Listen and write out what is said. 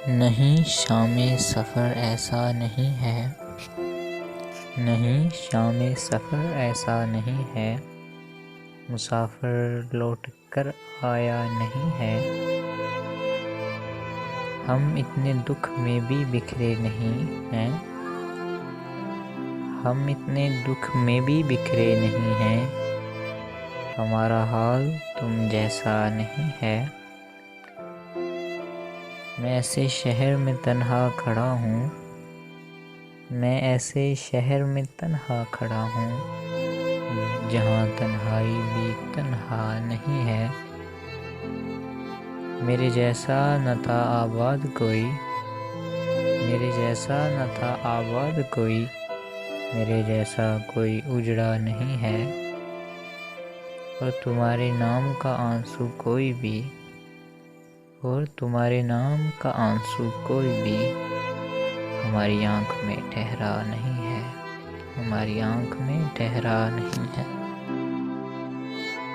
नहीं शामे सफ़र ऐसा नहीं है, नहीं शामे सफ़र ऐसा नहीं है, मुसाफिर लौट कर आया नहीं है। हम इतने दुख में भी बिखरे नहीं हैं, हम इतने दुख में भी बिखरे नहीं हैं। हमारा हाल तुम जैसा नहीं है। मैं ऐसे शहर में तन्हा खड़ा हूँ, मैं ऐसे शहर में तन्हा खड़ा हूँ, जहाँ तन्हाई भी तन्हा नहीं है। मेरे जैसा न था आबाद कोई, मेरे जैसा न था आबाद कोई, मेरे जैसा कोई उजड़ा नहीं है। और तुम्हारे नाम का आंसू कोई भी, और तुम्हारे नाम का आंसू कोई भी हमारी आँख में ठहरा नहीं है, हमारी आँख में ठहरा नहीं है।